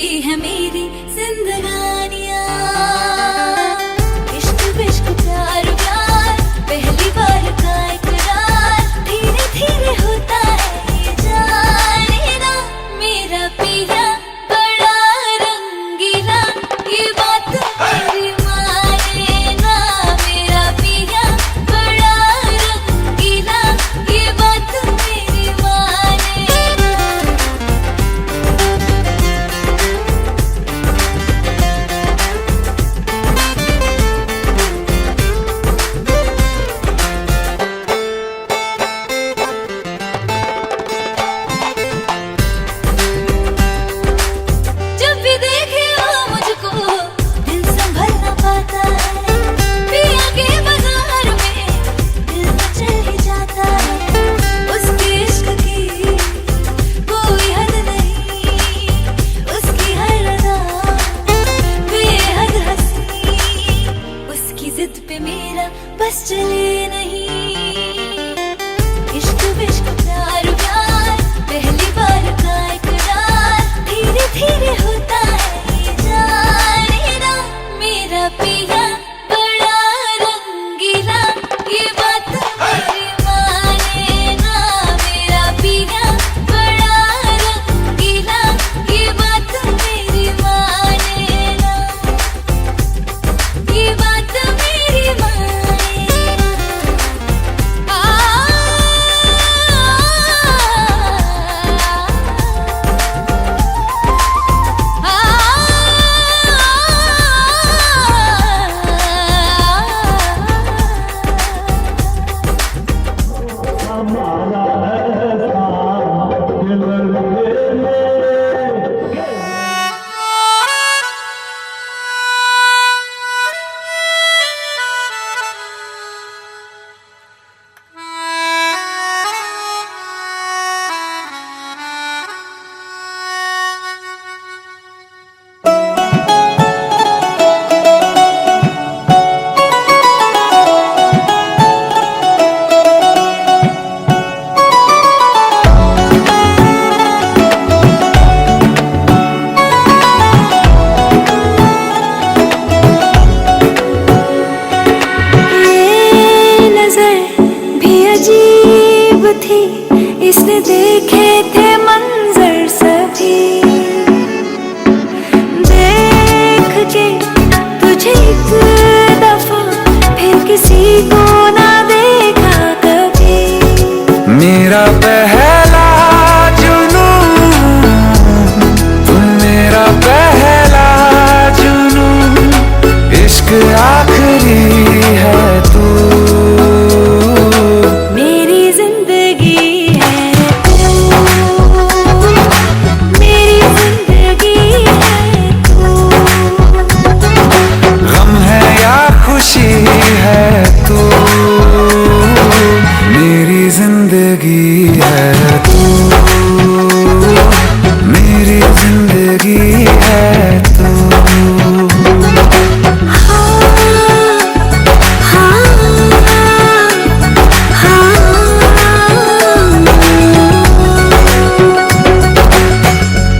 गुजरी है मेरी जिंदगानियां। इश्क विश्क प्यार प्यार पहली बार का इकरार, धीरे धीरे होता है ये जाने ना। मेरा पिया बड़ा रंगीला, ये बात मेरी माने ना। मेरा पिया बड़ा रंगीला, ये बात मेरी माने ना। जब भी देखे वो मुझको दिल संभल न पाता है। पिया के बाजार में दिल मचल ही जाता है। उसके इश्क की कोई हद नहीं, उसकी हर अदा बेहद हंसी। उसकी जिद पे मेरा बस चले नहीं। इश्क विश्क प्यार प्यार पहली बार का इकरार, धीरे धीरे होता है ये जाने ना। मेरा पिया बड़ा रंगीला, ये बात मेरी माने ना। मेरा पिया बड़ा रंगीला, ये बात मेरी माने ना। ये बात मेरी माने ना। अजीब थी, इसने देखे थे मंजर सभी। देख के तुझे एक दफा फिर किसी को ना देखा कभी। मेरा पहला जुनून, तुम मेरा पहला जुनून। इश्क आखिरी है तू, जिंदगी है तू, मेरी जिंदगी है तू।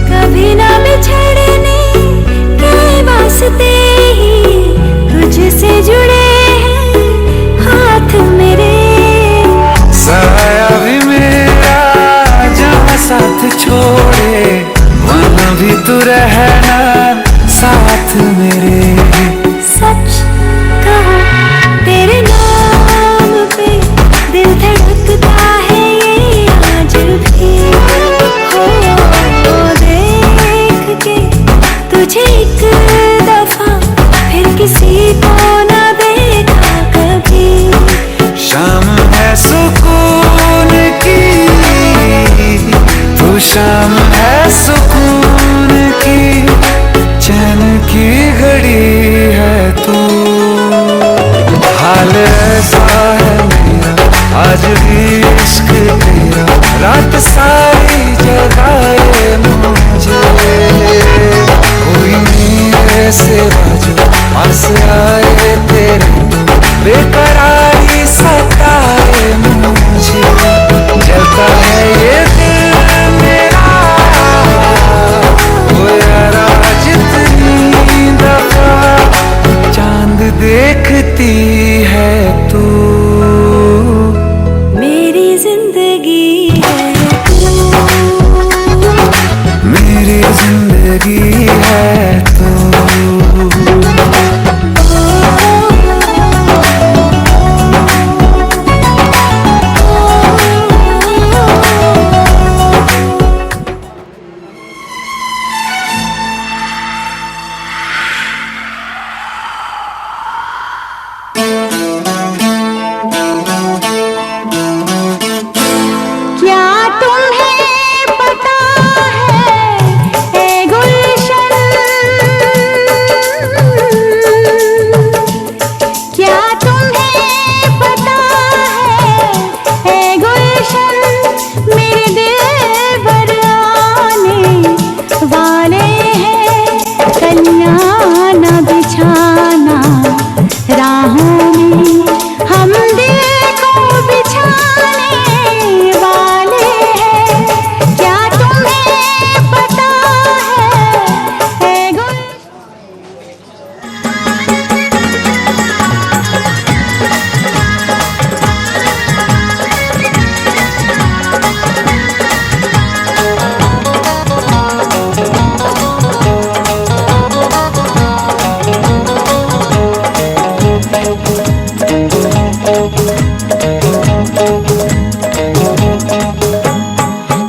कभी ना बिछड़ने के वास्ते ही तुझसे जुड़े हैं हाथ मेरे। साया भी मेरा जहाँ साथ छोड़े, वहाँ भी तू रहना साथ मेरे। सच कहो तेरे नाम पे दिल धड़कता है ये आज भी। हो देख के तुझे एक दफा फिर किसी को ना देखा कभी। शाम है सुकून की, तू शाम है सुकून की, चैन की घड़ी करती है तू, मेरी जिंदगी है तू, मेरी जिंदगी है तू। क्या तुम्हें पता है ए गुलशन, क्या तुम्हें पता है ए गुलशन, मेरे दिल भर आने वाले हैं, कलियां न बिछाना राहों में, हम दिल को बिछाने वाले हैं। क्या तुम्हें पता है ए गुल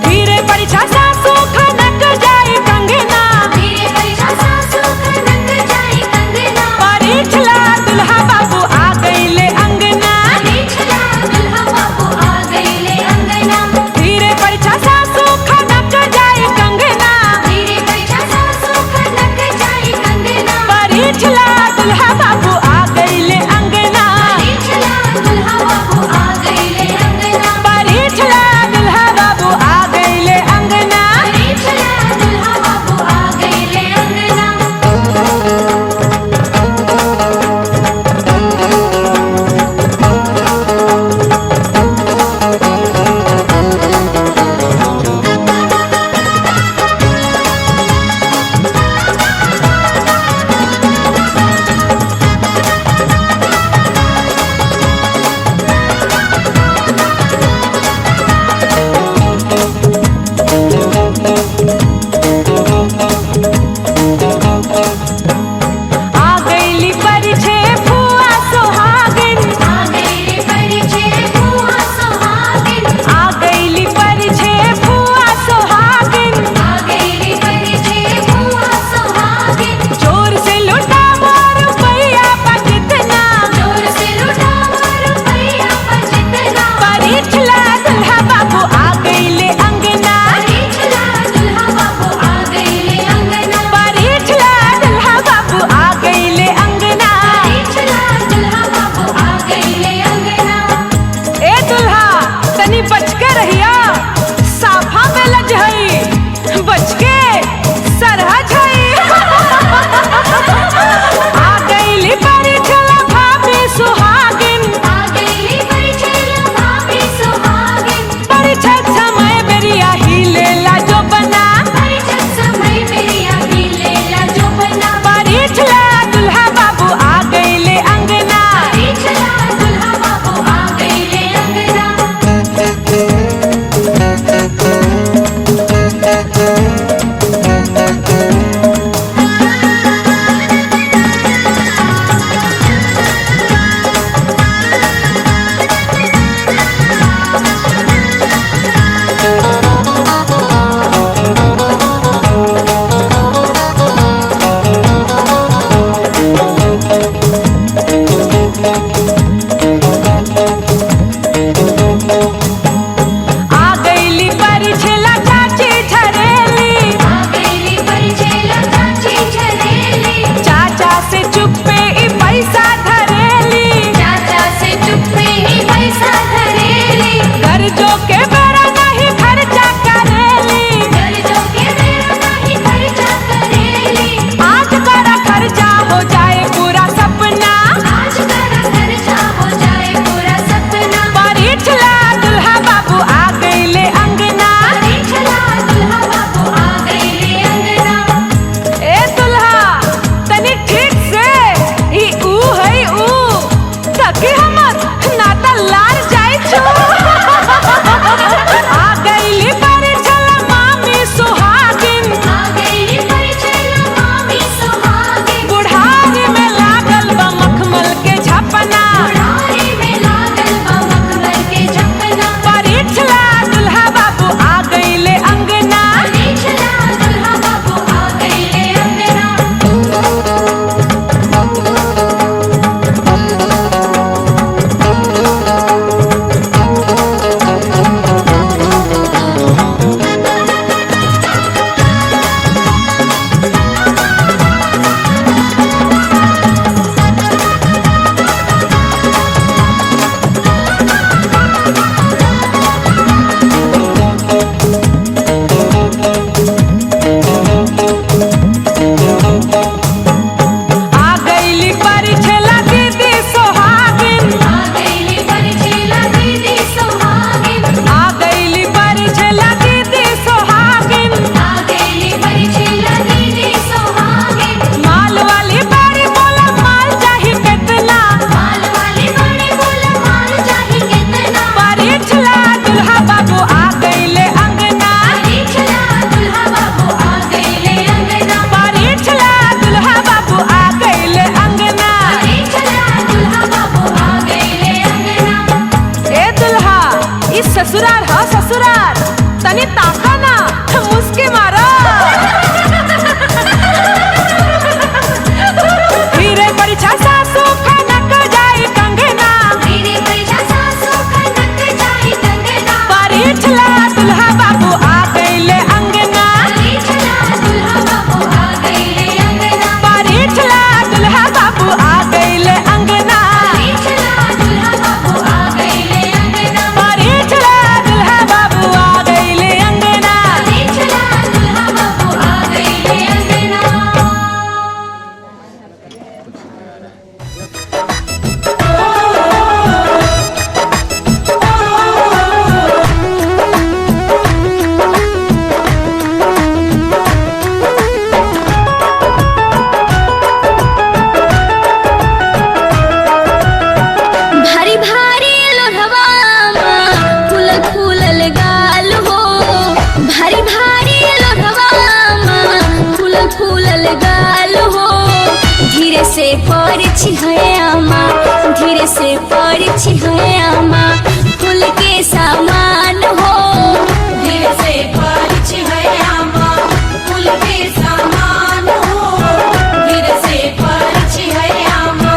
धीरे परिछा सासू खनक जाई कंगना, धीरे परिछा सासू खनक जाई कंगना, परीछला दुल्हा बाबू आ गईले अंगना, परीछला दुल्हा बाबू आ गईले अंगना, धीरे परिछा सासू खनक जाई कंगना, धीरे परिछा सासू खनक जाई कंगना, परीछला दुल्हा बाबू आ गईले अंगना, परीछला दुल्हा बाबू आ गईले अंगना, परीछला दुल्हा बाबू आ गईले अंगना, परीछला दुल्हा बाबू आ गईले अंगना। गाल हो। धीरे से परिछि है आमा, धीरे से परिछि है आमा, फूल के सामान हो। धीरे से परिछि है आमा, फूल के सामान हो। धीरे से परिछि है आमा।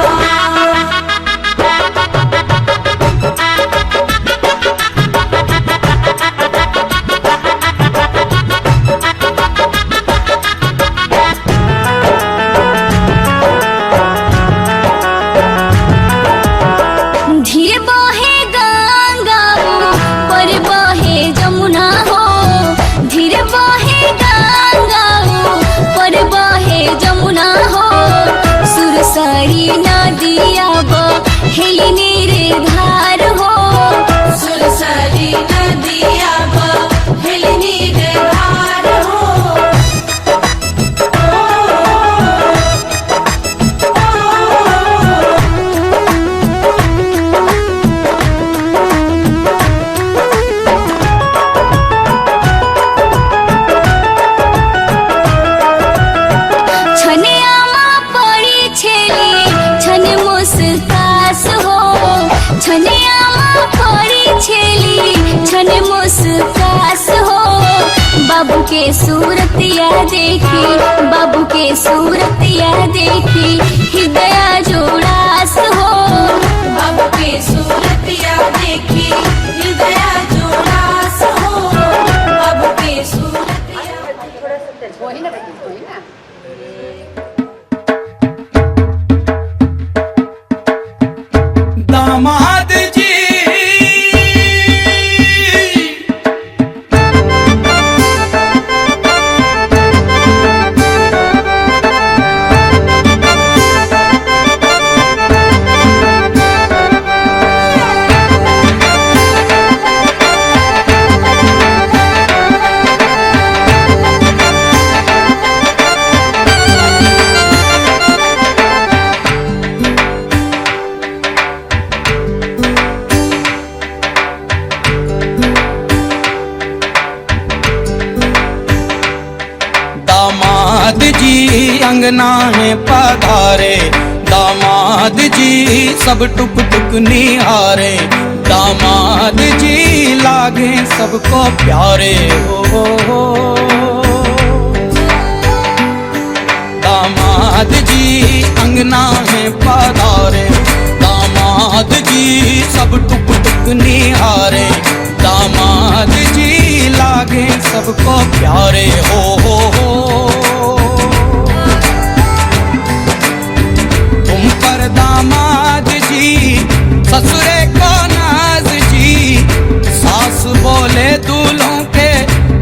धीरे बहे गंगा पर बहे जमुना हो। धीरे बहे गंगा पर बहे जमुना हो। सुरसरी नदिया बहेली निर्धार हो। सुरसरी नदिया बहेली निर्धार हो। छने आमा पड़ी छेली छने मुस्कास हो। छने आमा पड़ी छेली छने मुस्कास हो। बाबू के सूरतिया देखी, बाबू के सूरतिया देखी, हृदय जोड़ास हो। बाबू के सूरतिया देखी, हृदय जोड़ास हो। बाबू के सूरतिया दामाद जी दामाद जी अंगना है पधारे। दामाद जी सब टुक टुक निहारे। दामाद जी लागे सबको प्यारे हो। दामाद जी अंगना है पधारे। दामाद जी सब टुक टुक निहारे। दामाद जी लागे सबको प्यारे हो। तुम पर दामाद जी ससुरे को नाज जी। सास बोले दूल्हों के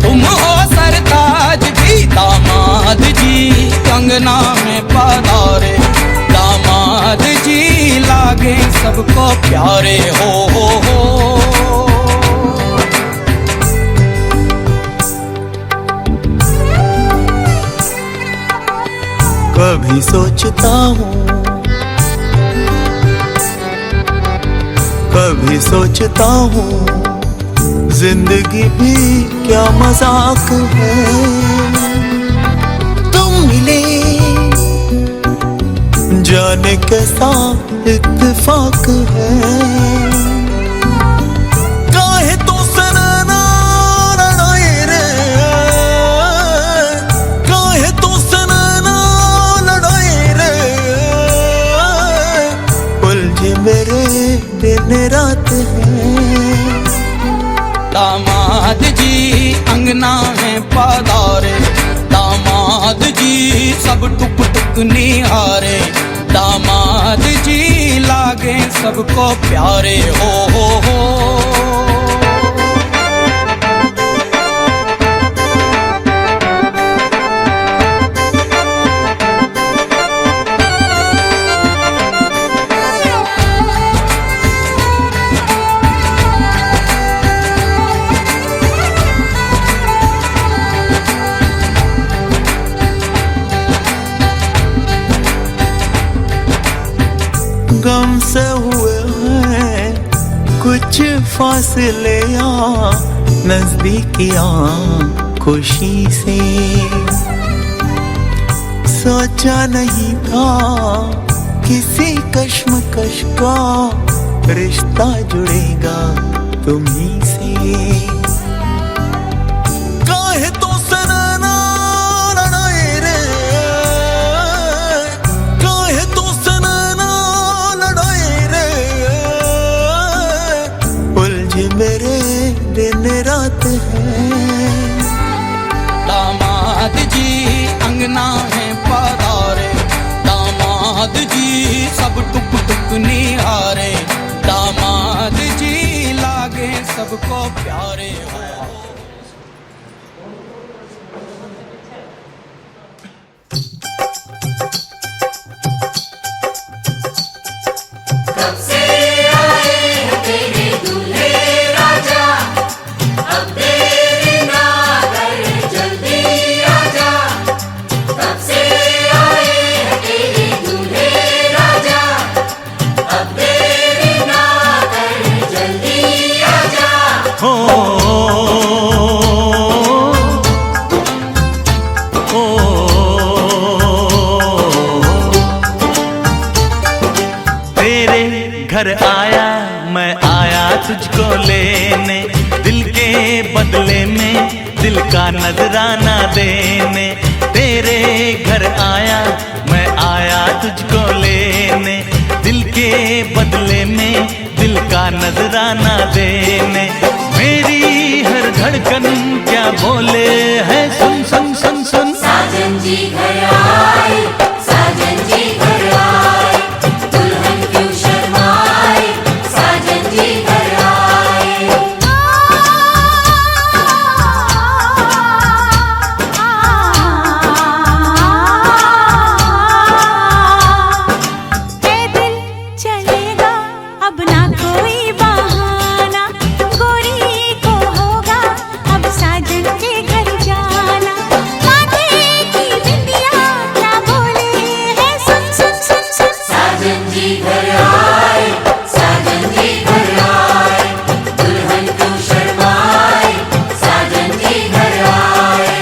तुम हो सरताज जी। दामाद जी अंगना में पधारे। दामाद जी लागे सबको प्यारे हो। कभी सोचता हूँ, कभी सोचता हूँ, जिंदगी भी क्या मजाक है। तुम मिले जाने कैसा इत्तेफाक है। काहे तो सनना लड़ाई रे, काहे तो सनना लड़ाई रे। उलझे मेरे दिन रात है। दामाद जी अंगना है पधारे। दामाद जी सब टुक टुक निहारे। दामाद जी लागे सबको प्यारे हो। गम से हुए हैं कुछ फासले नजदीकियां खुशी से सोचा नहीं था किसी कश्मकश का रिश्ता जुड़ेगा तुम्हीं से। काहे तो सनना लड़ाए रे, काहे तो सनना लड़ाए रे, उलझे मेरे दिन रात है। दामाद जी अंगना है पधारे, दामाद जी सब टुक टुक निहारे, दामाद जी लागे सबको प्यारे हो। कब से आए हैं तेरे दूल्हे राजा, अब देरी ना कर जल्दी आजा। कब से आए हैं तेरे दूल्हे राजा, अब देरी ना कर जल्दी आजा। हो तेरे घर आया मैं आया तुझको लेने, दिल के बदले में दिल का नजराना देने। तेरे घर आया मैं आया तुझको लेने, दिल के बदले में दिल का नजराना देने। मेरी हर धड़कन क्या बोले है सुन सुन सुन सुन। साजन जी घर आए, साजन जी घर आए, दुल्हन क्यों शर्माए, साजन जी घर आए। पैदल चलेगा अब ना कोई बहाना, गोरी को होगा अब साजन के घर जाना। माथे की बिंदिया क्या बोले है सुन सुन सुन सुन। साजन जी घर आए, साजन जी घर आए, दुल्हन क्यों शर्माए, साजन जी घर आए।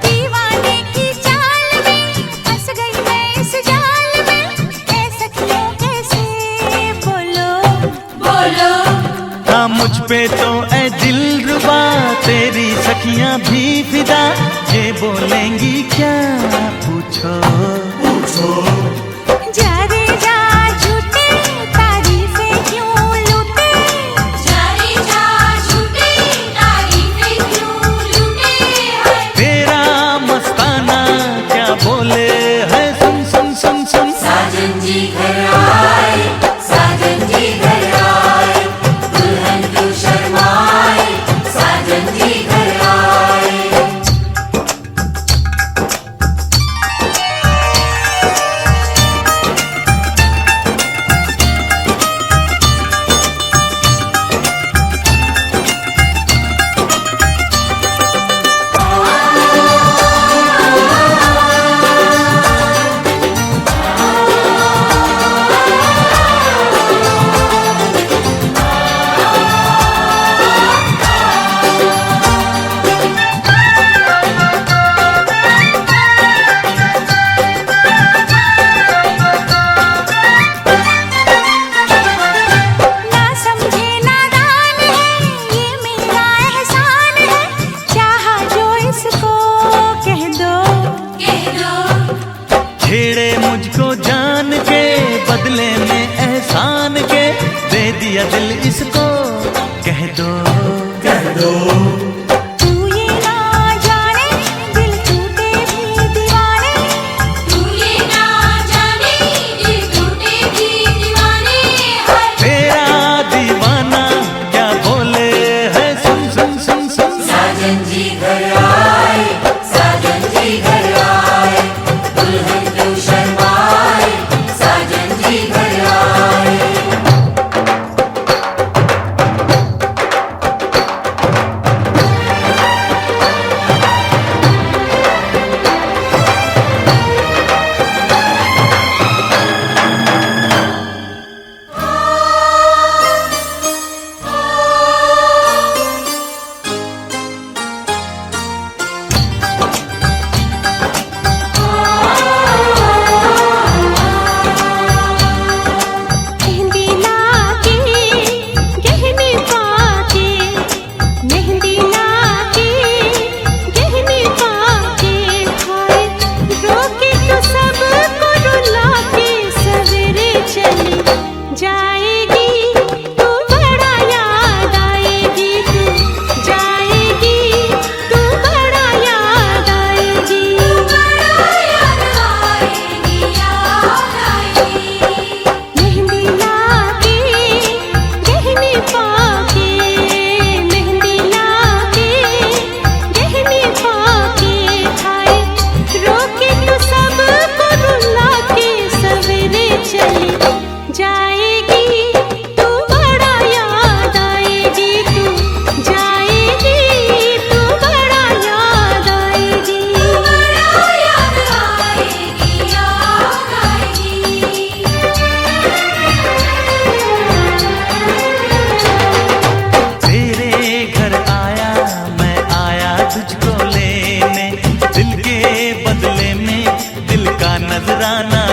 दीवाने की चाल में फंस गई मैं इस जाल में, ऐ सखियों कैसे बोलो बोलो था मुझ पे तो ऐ दिलरुबा, तेरी सखियां भी फिदा। ये बोलेंगी क्या पूछो पूछो। जा रे जा झूठे तारीफें क्यों लूटे, जारी जा झूठी तारीफें क्यों लूटे हैं। तेरा मस्ताना क्या बोले है सुन सुन सुन सुन। साजन जी घर आए, साजन जी घर आए, दुल्हन क्यों शर्माए, साजन जी घर आए।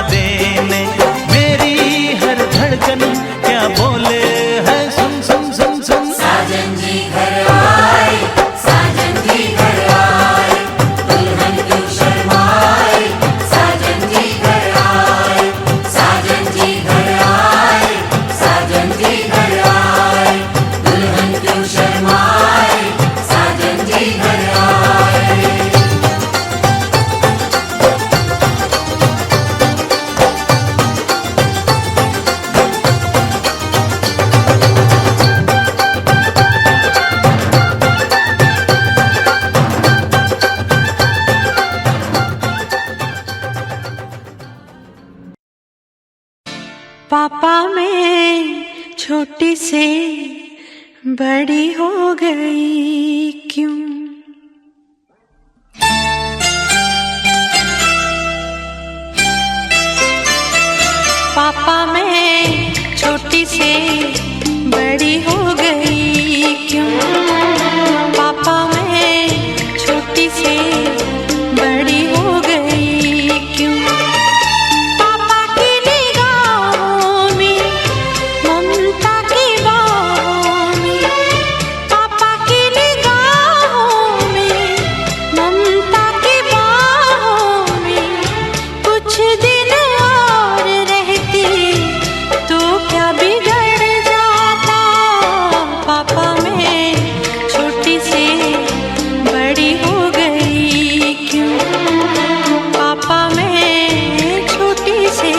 देने। मेरी हर धड़कन क्या बोले है, सुन सुन सुन सुन। साजन जी घर आए, साजन जी घर आए, दुल्हन क्यों शर्माए, साजन जी घर आए, साजन जी घर आए, साजन जी घर आए, दुल्हन क्यों शर्माए, साजन जी घर आए। पापा मैं छोटी से बड़ी हो गई क्यों? पापा मैं छोटी से बड़ी हो गई क्यों? पापा मैं छोटी से बड़ी हो गई क्यों? पापा की निगाहों में ममता की बाहों में, पापा की निगाहों में ममता की बाहों में, कुछ दिन और रहती तो क्या बिगड़ जाता? पापा मैं छोटी से बड़ी हो गई क्यों? पापा मैं छोटी से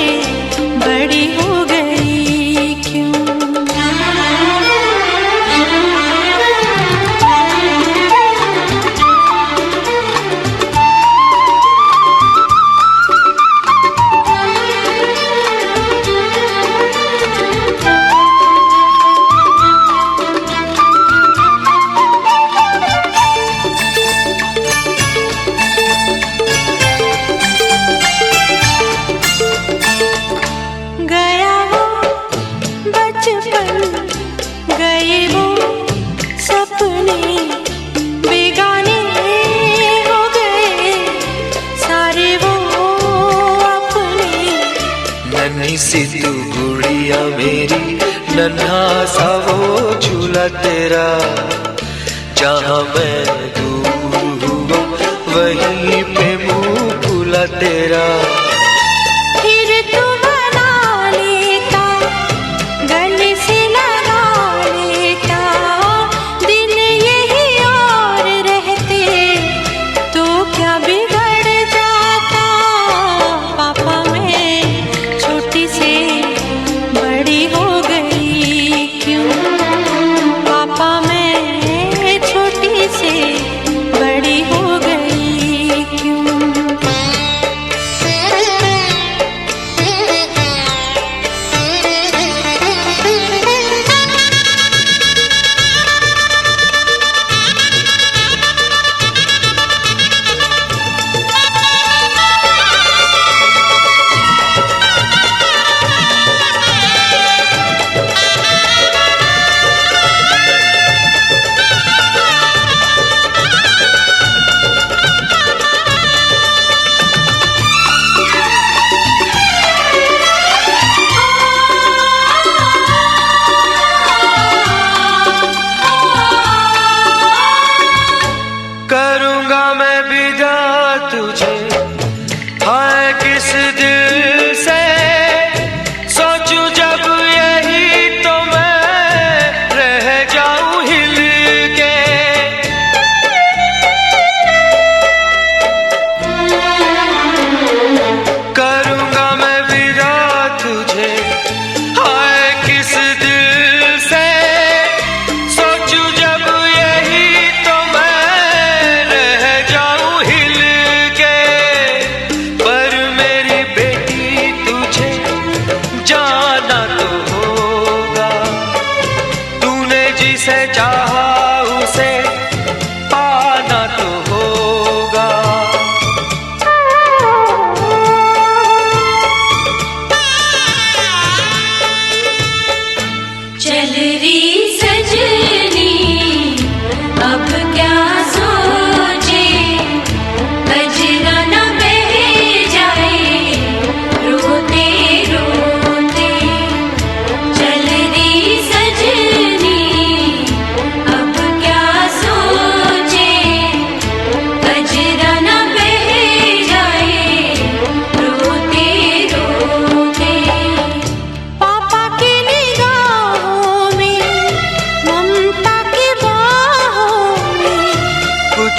बड़ी हो गई क्यों? गया वो बचपन, गए वो सपने, बेगाने हो गए सारे वो अपने। नन्ही सी तू गुड़िया मेरी, नन्हा सा वो झूला तेरा, जहाँ मैं दूर हुआ वहीं पे मुँह खुला तेरा। फिर तू बना लेता, गले से लगा लेता, दिन यही और रहते तो क्या बिगड़ जाता? पापा मैं छोटी से बड़ी हो गई क्यों? पापा मैं छोटी से बड़ी हो गई क्यों?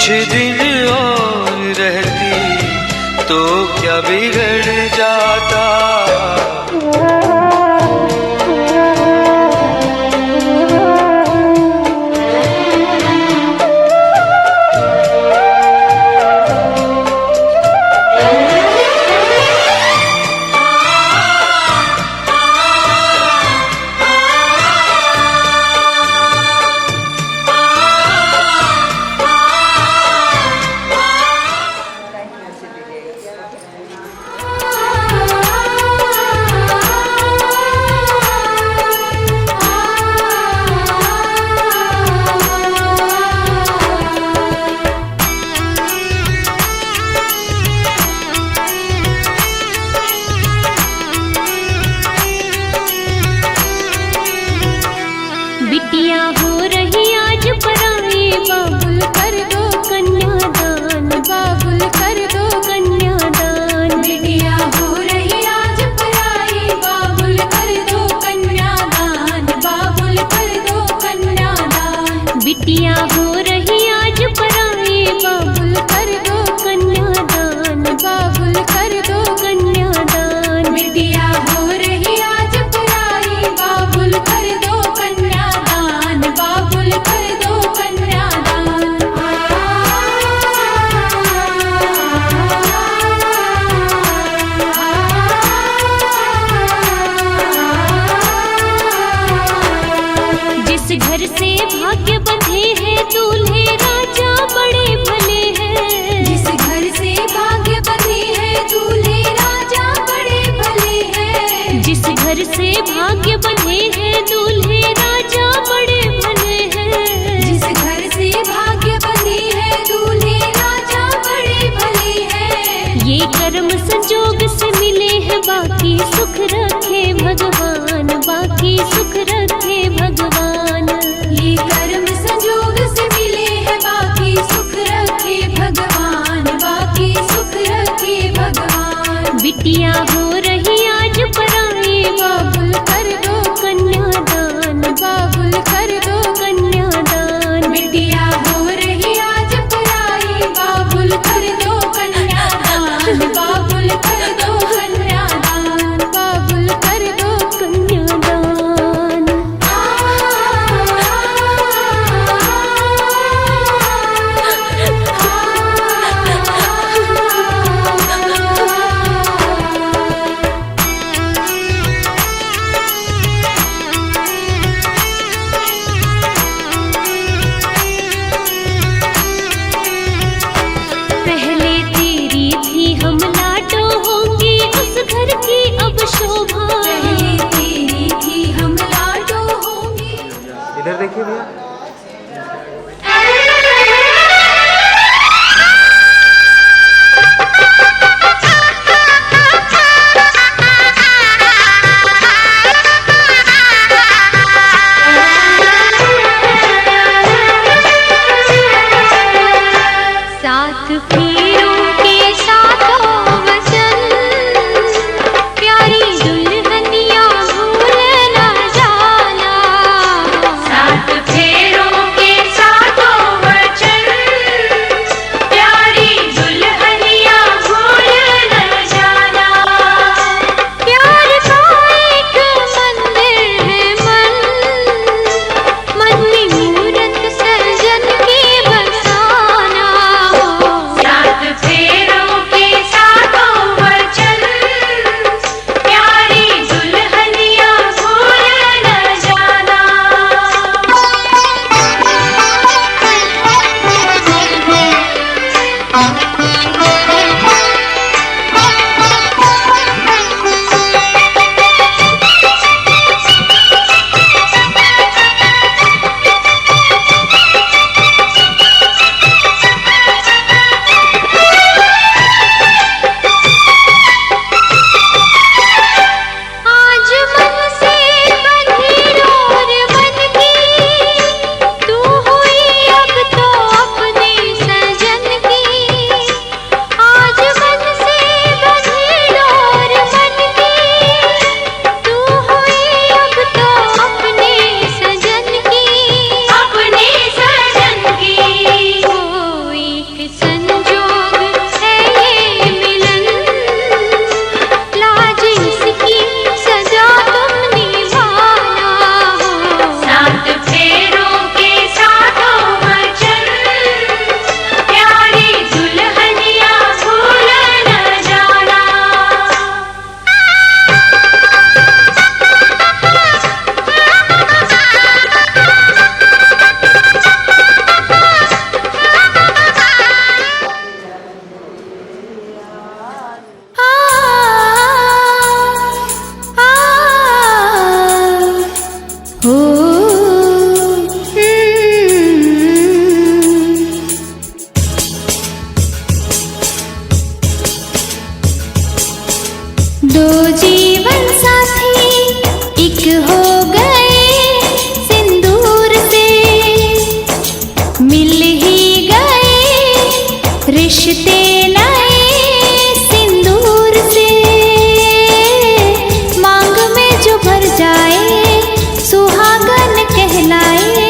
कुछ दिन और रहती तो क्या बिगड़ जाता। बिटिया हो रही आज पराई, बाबुल कर दो कन्यादान, बाबुल कर दो कन्यादान। बिटिया हो रही आज पराई, बाबुल कर दो कन्यादान, बाबुल कर दो कन्यादान। बिटिया हो रही आज पराई, बाबुल कर दो कन्यादान, बाबुल कर दो कन्यादान। बिटिया हो रही आज पराई, बाबुल कर दो कन्यादान, बाबुल कर दो कन्यादान। जिस घर से भाग्य बंधे हैं दूल्हे राजा बड़े भले हैं, जिस घर से भाग्य बंधे हैं दूल्हे राजा बड़े भले हैं। जिस घर से भाग्य बंधे हैं दूल्हे राजा बड़े भले हैं। जिस घर से भाग्य बंधे हैं दूल्हे राजा बड़े भले हैं। ये कर्म संजोग से मिले हैं, बाकी सुख रखे भगवान, बाकी सुख रखे भगवान। ये कर्म संजोग से मिले हैं, बाकी सुख रखे भगवान, बाकी सुख रखे भगवान। बिटिया हो रही आज पराई, बाबुल कर दो कन्यादान, बाबुल कर दो कन्यादान। बिटिया हो रही आज पराई, बाबुल कर दो कन्यादान, बाबुल कर दो कन्यादान, बाबुल कर दो कन्यादान। पहले तेरी थी हम लाडो होंगी, उस घर की अब शोभा। पहले तेरी थी हम लाडो होंगे। इधर देखिए भैया। साथ फेरों के साथों वचन, प्यारी दुल्हनिया भूल न जाना। साथ फेरों के साथों वचन, प्यारी दुल्हनिया भूल न जाना। प्यार का एक मंदिर है मन, मन में मूरत सजन के बसाना हो। साथ रिश्ते नए सिंदूर से मांग में जो भर जाए सुहागन कहलाए।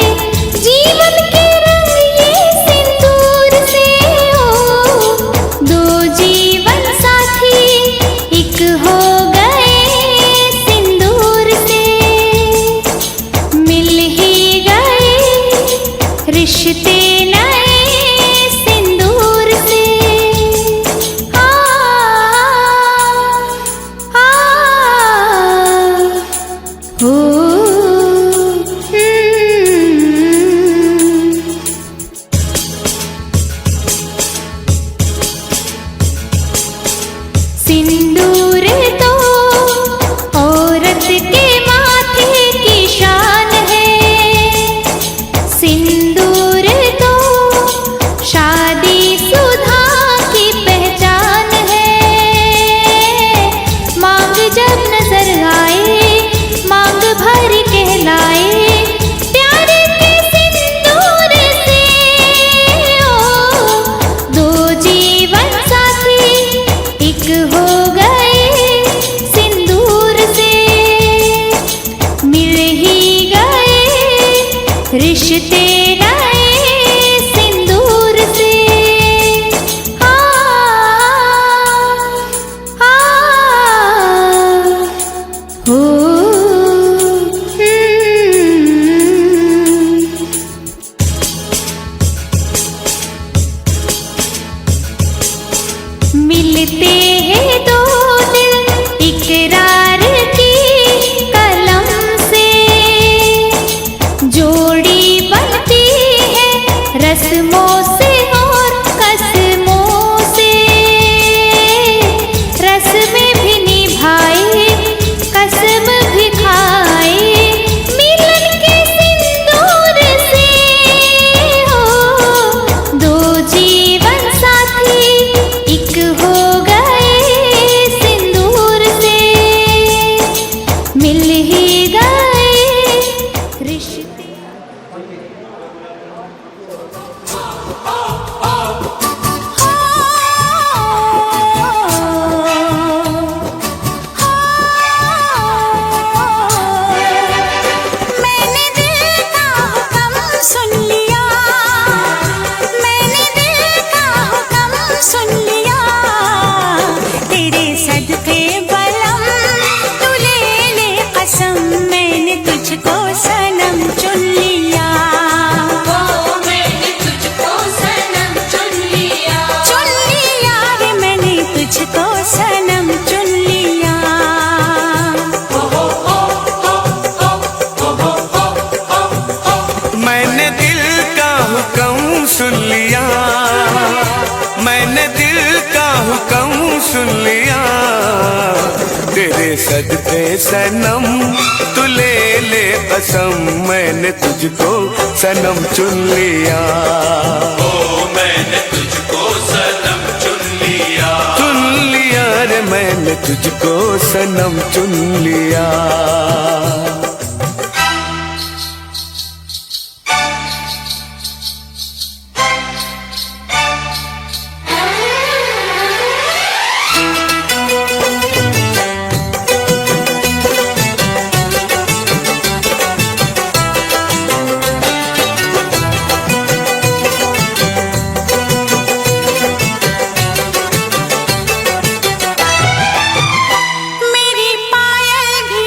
जीवन के रंग ये सिंदूर से हो, दो जीवन साथी एक हो गए सिंदूर से। मिल ही गए रिश्ते नए सिंदूर से। आ, आ, हो, सिंदूर तो औरत के माथे की शान है। सिंदूर तो शादी सुधा की पहचान है। मांग जब नजर आए मांग भर कहलाए। प्यार के सिंदूर से ओ, दो जीवन साथी एक हो गए सिंदूर से। मिल ही गए रिश्ते नए सिंदूर से। आ, आ, हो, मिलते हैं दो दिल इकरार की कलम से। जोड़ी बनती है रस्मों से और कसमों से। रस्में भी निभाए कसम भी खाए। मिलन के सिंदूर से हो, दो जीवन साथी एक हो गए सिंदूर से। मिल ही गए रिश्ते। मैंने दिल का हुक्म सुन लिया, मैंने दिल का हुक्म सुन लिया। तेरे सदके बलम तू ले ले कसम, मैंने तुझको सनम चुन लिया। मैंने तुझको सनम चुन लिया, चुन लिया रे मैंने तुझको सनम चुन लिया। मैंने दिल का हुक्म सुन लिया, मैंने दिल का हुक्म सुन लिया। तेरे सदके सनम तू ले ले कसम, मैंने तुझको सनम चुन लिया। मैंने तुझको सनम चुन लिया, चुन लिया रे मैंने तुझको सनम चुन लिया। मेरी पायल भी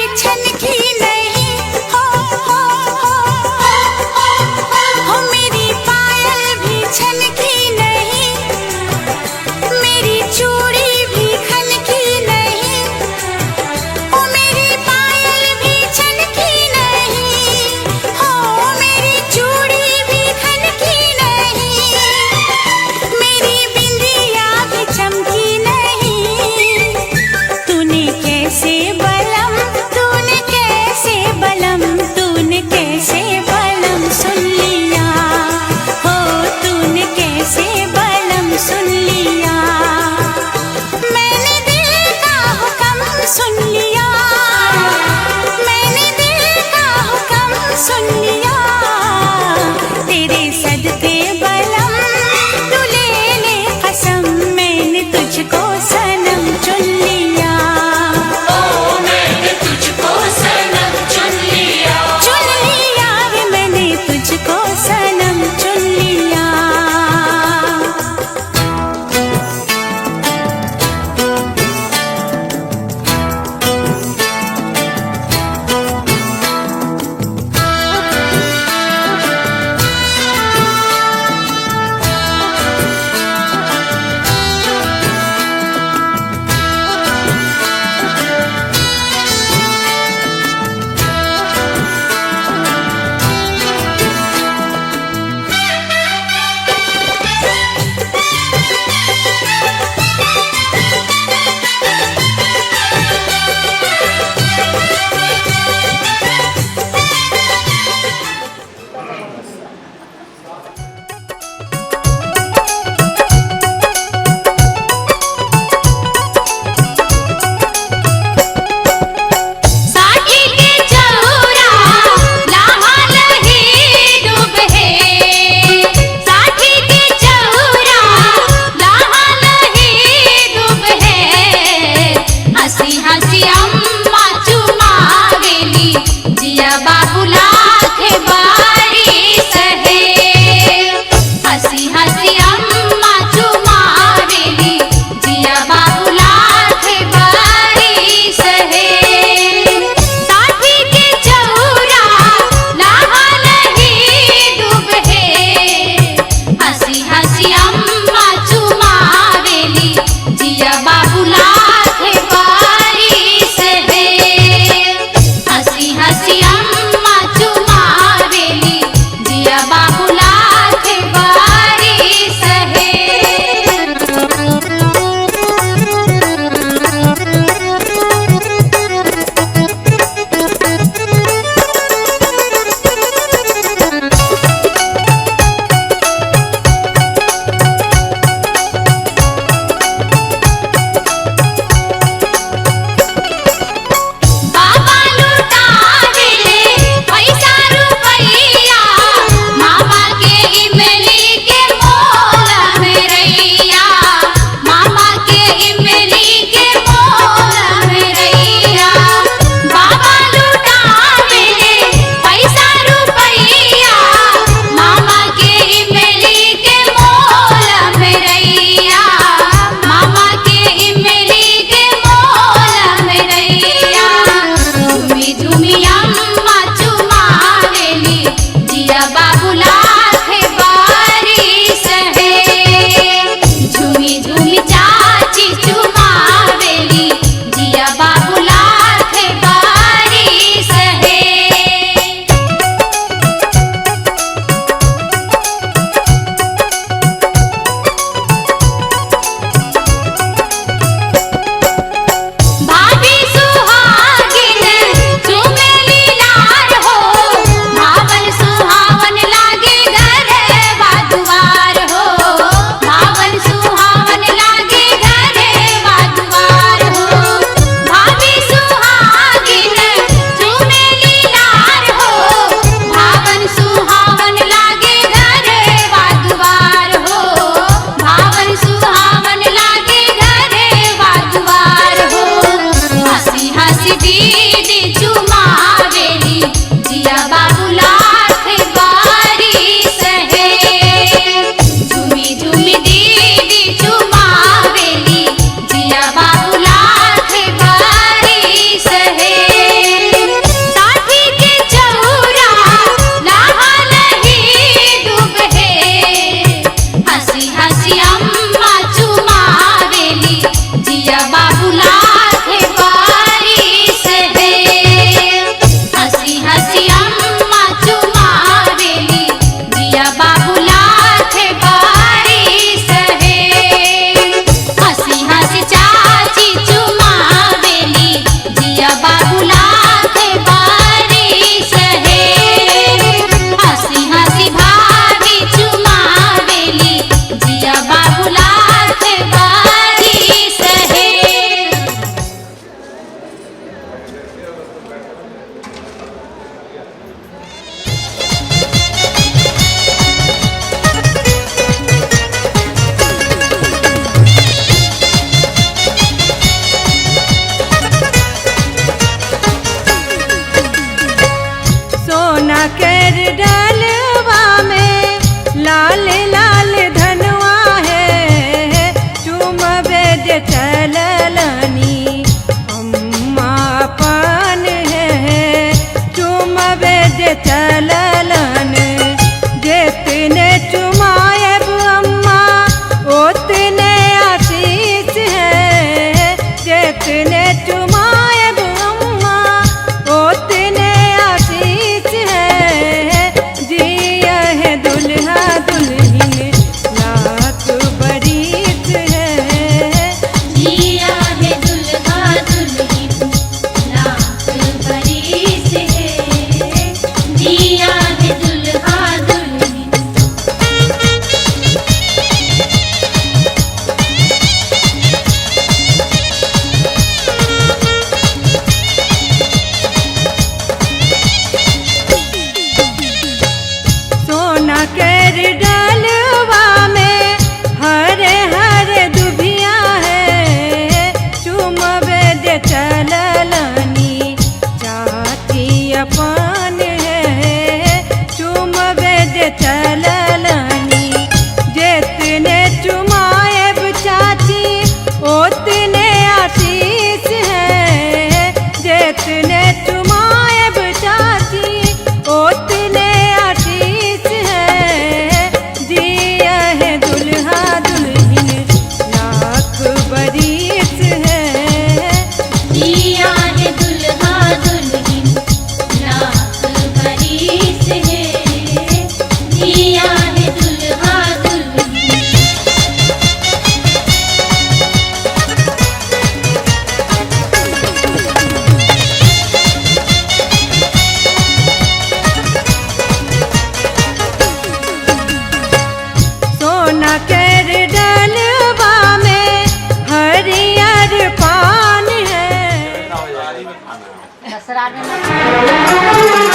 इंतजार में मत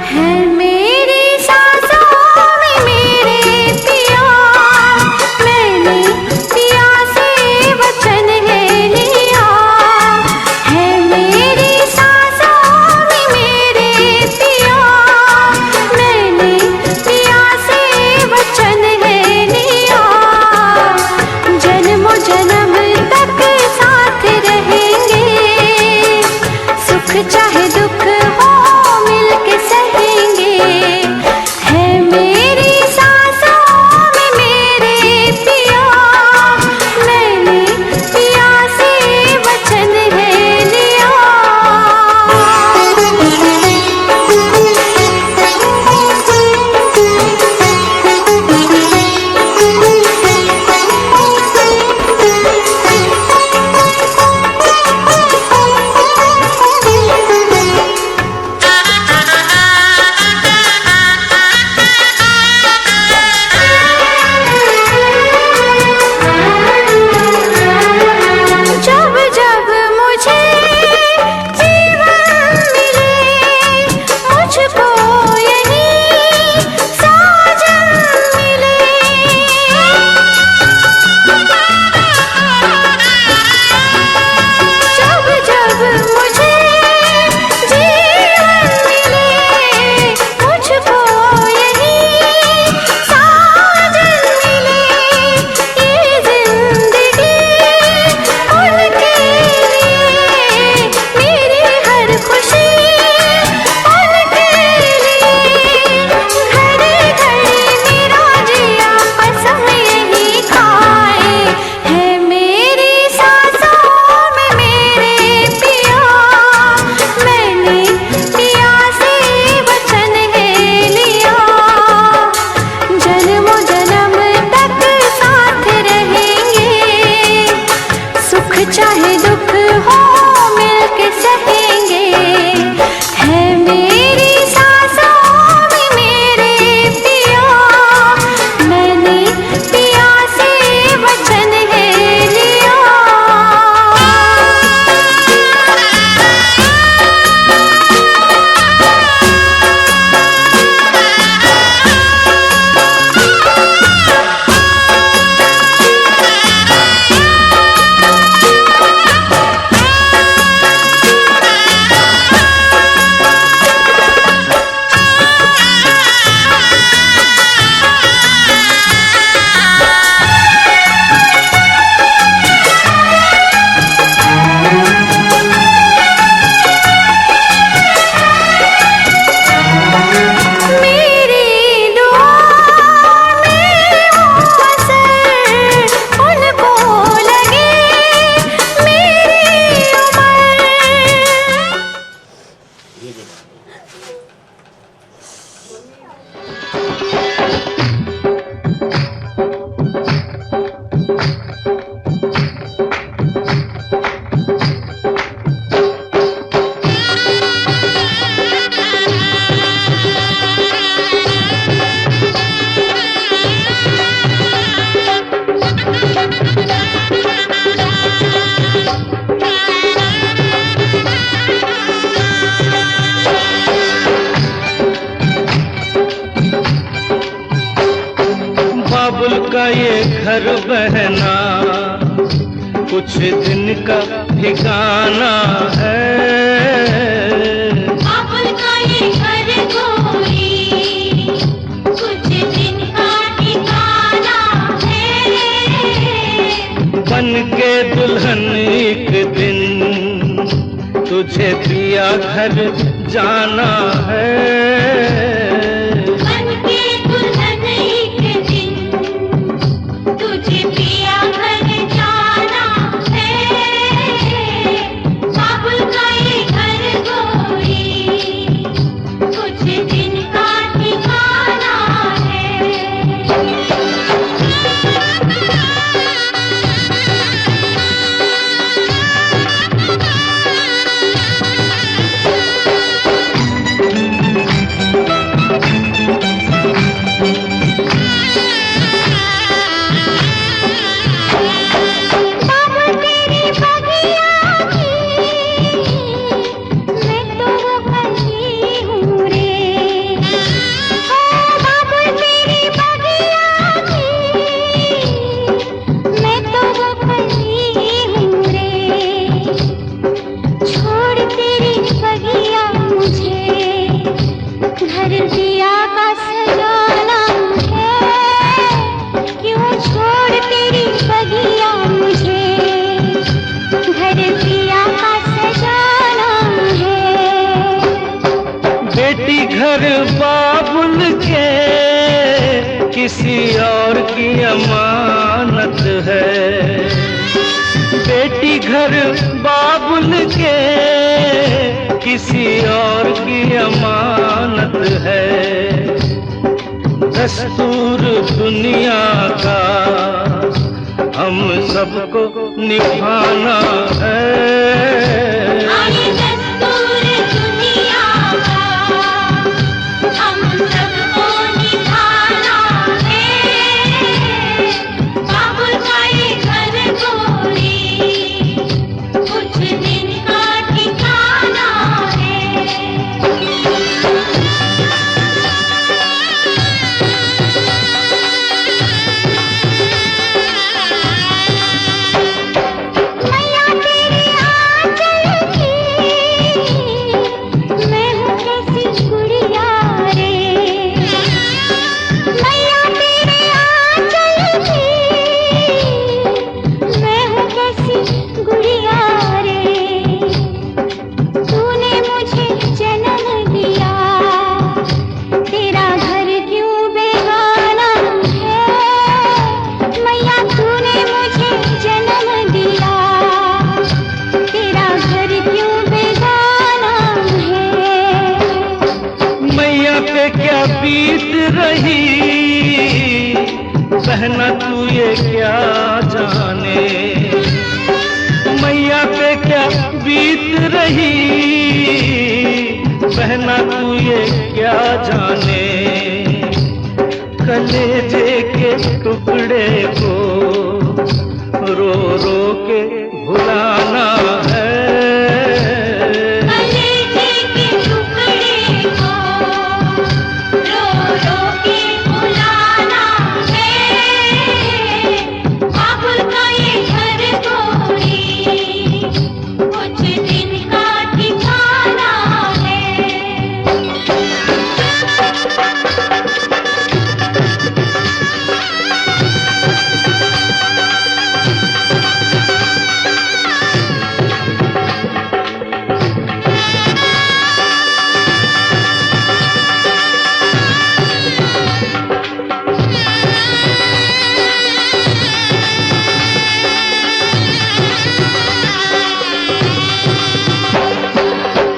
है मेरी सांसों में मेरे पिया, मैंने पिया से वचन है लिया। है मेरी सांसों में मेरे पिया, मैंने पिया से वचन है लिया। जन्मों जन्म तक साथ रहेंगे, सुख चाहे दुख हो मिलके सहेंगे। है मेरी सांसों में मेरे पिया, मैंने पिया से वचन है लिया। जब जब मुझे जीवन मिले, मुझको यही साजन मिले। जब जब मुझे जीवन मिले, मुझको यही साजन मिले। ये जिंदगी उनके लिए, मेरी हर खुशी उनके लिए। घड़ी घड़ी मेरा जिया कसम यही खाए, है मेरी सांसों में मेरे पिया, मैंने पिया से वचन है लिया। जन्मों जन्म तक साथ रहेंगे, सुख चाहे दुख हो मिलके सहेंगे। है मेरी सांसों में मेरे पिया, मैंने पिया से वचन है लिया। मेरी दुआ में वो असर उनको लगे मेरी उम्र। बाबुल का ये घर बहना कुछ दिन का ठिकाना है। बाबुल का ये घर गोरी कुछ दिन का ठिकाना है। बन के दुल्हन एक दिन तुझे पिया घर जाना है। बन के दुल्हन एक दिन तुझे पिया घर जाना है। बाबुल का ये घर गोरी कुछ दिन का ठिकाना है। किसी और की अमानत है। बेटी घर बाबुल के किसी और की अमानत है। दस्तूर दुनिया का हम सबको निभाना है। आए दस्तूर दुनिया का हम सबको निभाना है। बाबुल का ये घर गोरी कुछ दिन का ठिकाना है। मैया तेरे आंचल की मैं हूँ कैसी गुड़िया रे। मैया तेरे आंचल की मैं हूँ कैसी गुड़िया रे। तूने मुझे जन्म दिया तेरा घर क्यों बेगाना है। मैया तूने मुझे जन्म दिया तेरा घर क्यों बेगाना है। मैया पे क्या बीत रही बहना तू ये क्या जाने। मैया पे क्या बीत रही बहना तू ये क्या जाने। कलेजे के टुकड़े को रो रो के भुलाना है। कलेजे के टुकड़े को रो रो के भुलाना है। बाबुल का ये घर गोरी कुछ दिन का ठिकाना है।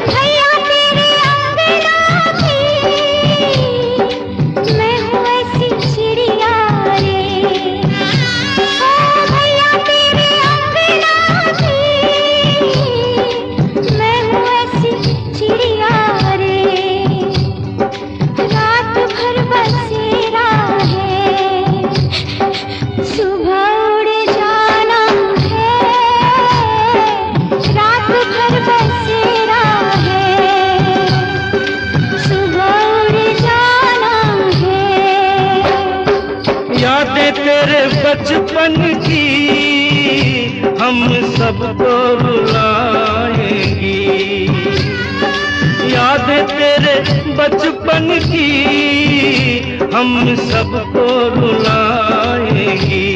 भैया तेरे अंगना की मैं हूँ ऐसी चिड़िया रे। ओ भैया तेरे अंगना की मैं हूँ ऐसी चिड़िया रे। रात भर बसेरा है सुबह उड़ जाना है। रात भर बसेरा है सुबह उड़ जाना है। यादें तेरे बचपन की हम सबको रुलाएंगी। यादें तेरे बचपन की हम सबको रुलाएंगी।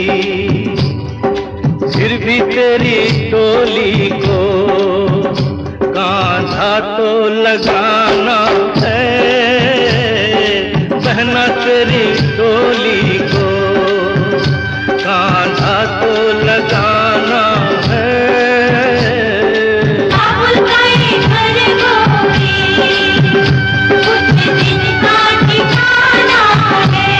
फिर भी तेरी डोली को कांधा तो लगाना है। बहना तेरी डोली को कांधा तो लगाना है। बाबुल का ये घर गोरी कुछ दिन का ठिकाना है।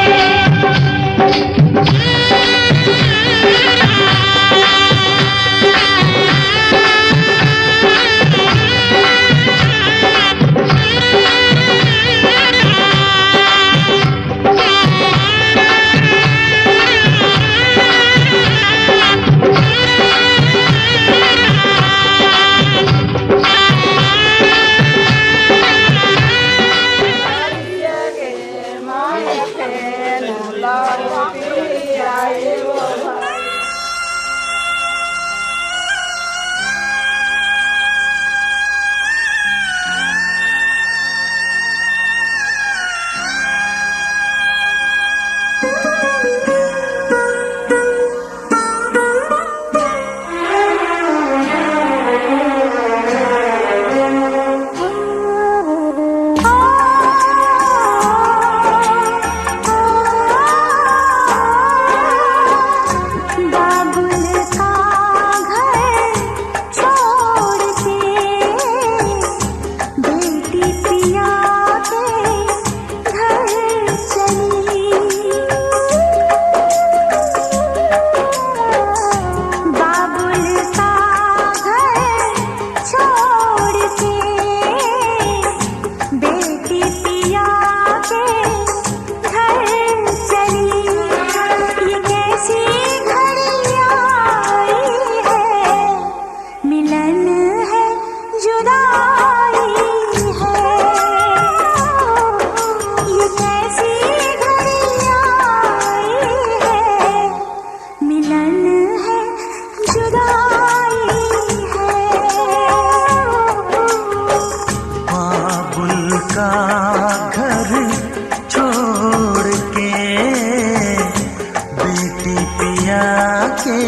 पिया के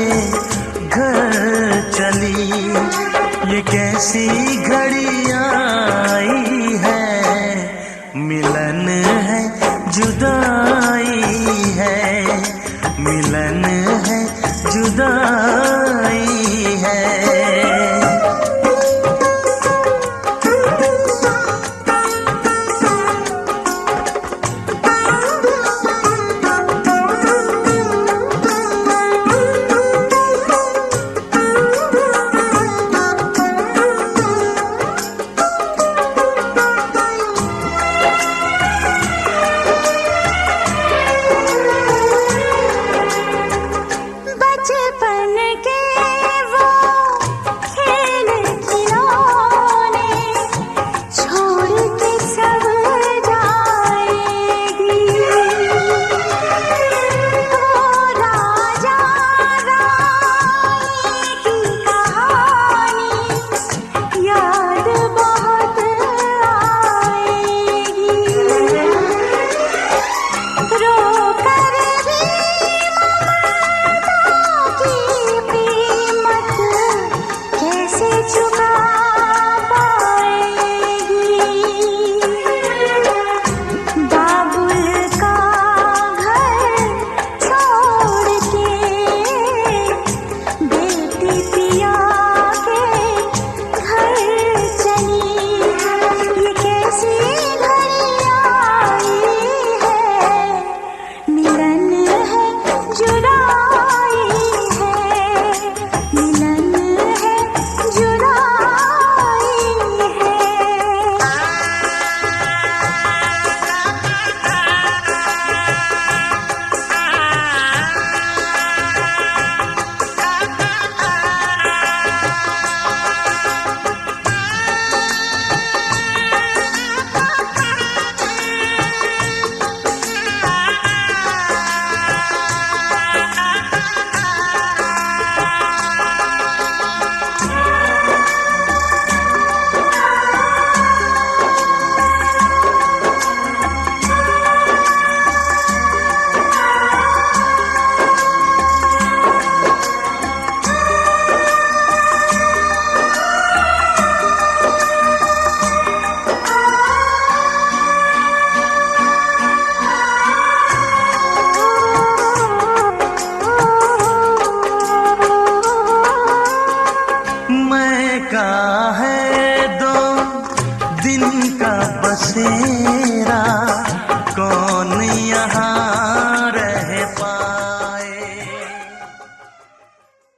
घर चली। ये कैसी घड़ी आई है, मिलन है जुदाई है।